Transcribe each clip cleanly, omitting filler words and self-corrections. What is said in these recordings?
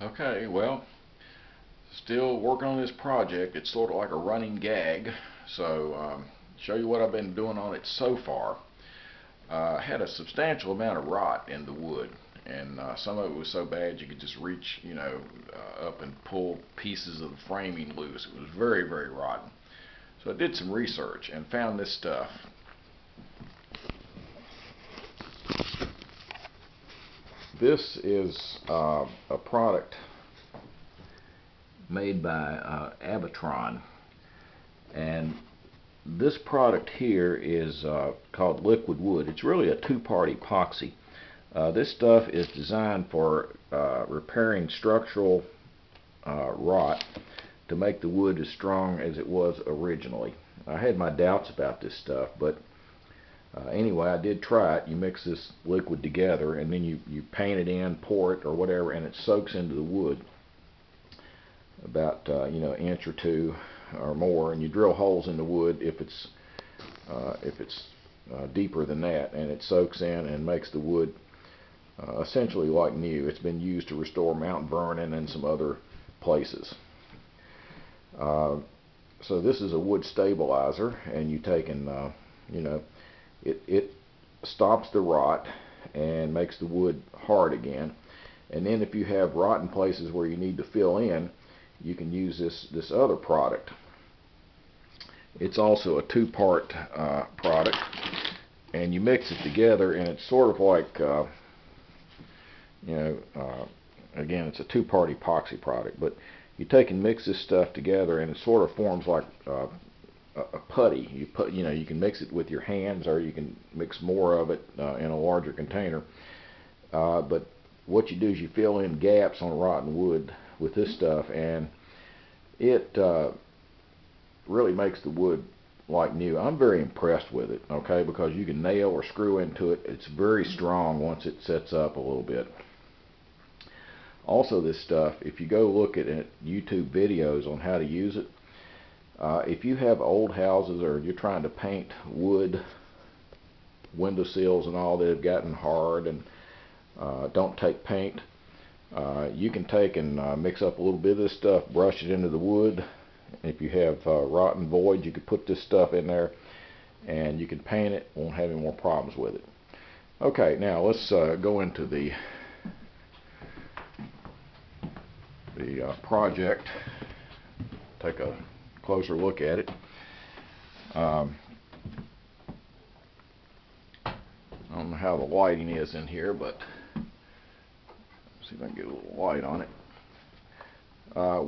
Okay, well, still working on this project. It's sort of like a running gag. So, show you what I've been doing on it so far. I had a substantial amount of rot in the wood, and some of it was so bad you could just reach, up and pull pieces of the framing loose. It was very, very rotten. So I did some research and found this stuff. This is a product made by Abatron, and this product here is called Liquid Wood. It's really a two-part epoxy. This stuff is designed for repairing structural rot to make the wood as strong as it was originally. I had my doubts about this stuff, but anyway, I did try it. You mix this liquid together, and then you paint it in, pour it, or whatever, and it soaks into the wood about an inch or two or more, and you drill holes in the wood if it's deeper than that, and it soaks in and makes the wood essentially like new. It's been used to restore Mount Vernon and some other places. So this is a wood stabilizer, and you take and it stops the rot and makes the wood hard again. And then if you have rotten places where you need to fill in, you can use this other product. It's also a two-part product, and you mix it together, and it's sort of like again, it's a two-part epoxy product, but you take and mix this stuff together, and it sort of forms like a putty. You can mix it with your hands, or you can mix more of it in a larger container. But what you do is you fill in gaps on rotten wood with this stuff, and it really makes the wood like new. I'm very impressed with it, okay, because you can nail or screw into it. It's very strong once it sets up a little bit. Also, this stuff, if you go look at YouTube videos on how to use it, if you have old houses or you're trying to paint wood windowsills and all that have gotten hard and don't take paint, you can take and mix up a little bit of this stuff, brush it into the wood. If you have rotten voids, you could put this stuff in there and you can paint it. Won't have any more problems with it. Okay, now let's go into the project. Take a closer look at it. I don't know how the lighting is in here, but let's see if I can get a little light on it.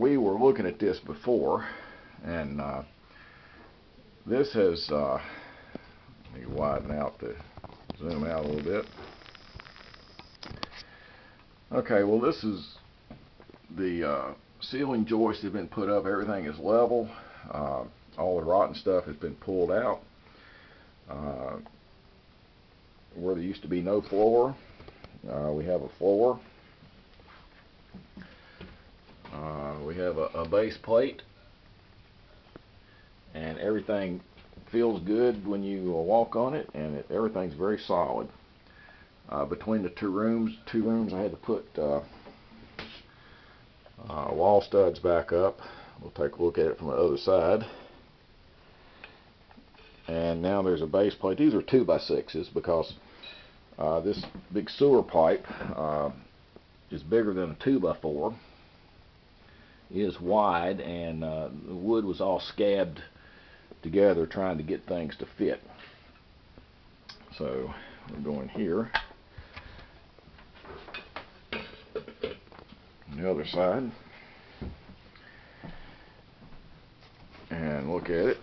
We were looking at this before, and this has, let me widen out to zoom out a little bit. Okay, well, this is the ceiling joists have been put up. Everything is level. All the rotten stuff has been pulled out. Where there used to be no floor, we have a floor. We have a base plate, and everything feels good when you walk on it, and everything's very solid. Between the two rooms, I had to put wall studs back up. We'll take a look at it from the other side. And now there's a base plate. These are 2x6s because this big sewer pipe is bigger than a 2x4. Is wide, and the wood was all scabbed together trying to get things to fit. So we're going here on the other side and look at it.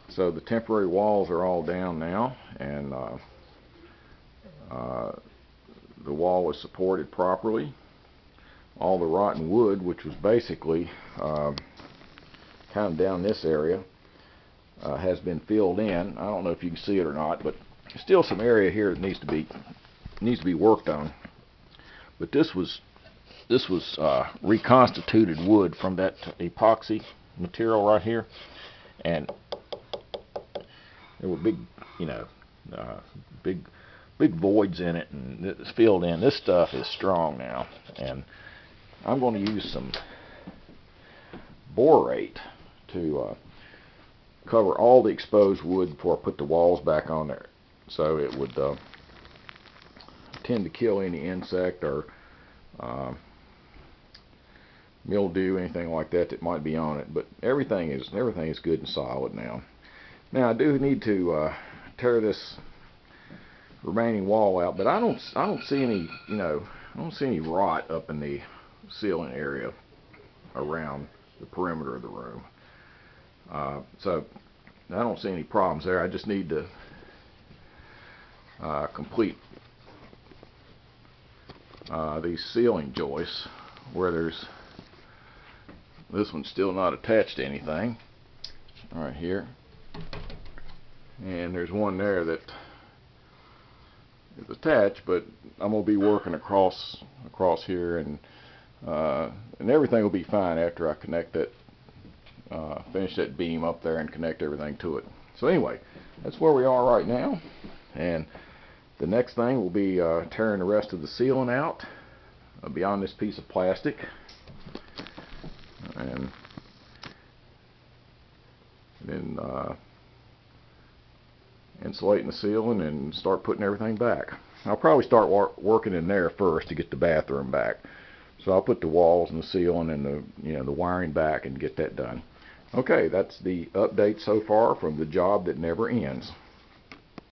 So the temporary walls are all down now, and the wall is supported properly. All the rotten wood, which was basically kind of down this area, has been filled in. I don't know if you can see it or not, but there's still some area here that needs to be worked on. But this was reconstituted wood from that epoxy material right here, and there were big big voids in it, and it's filled in. This stuff is strong now, and I'm going to use some borate to cover all the exposed wood before I put the walls back on there, so it would tend to kill any insect or mildew, anything like that that might be on it. But everything is good and solid now. Now I do need to tear this remaining wall out, but I don't see any, I don't see any rot up in the ceiling area around the perimeter of the room. So I don't see any problems there. I just need to complete these ceiling joists where there's, this one's still not attached to anything right here, and there's one there that is attached, but I'm going to be working across here, and everything will be fine after I connect that, finish that beam up there and connect everything to it. So anyway, that's where we are right now, and the next thing will be tearing the rest of the ceiling out beyond this piece of plastic, and then insulating the ceiling and start putting everything back. I'll probably start working in there first to get the bathroom back. So I'll put the walls and the ceiling and the the wiring back and get that done. Okay, that's the update so far from the job that never ends.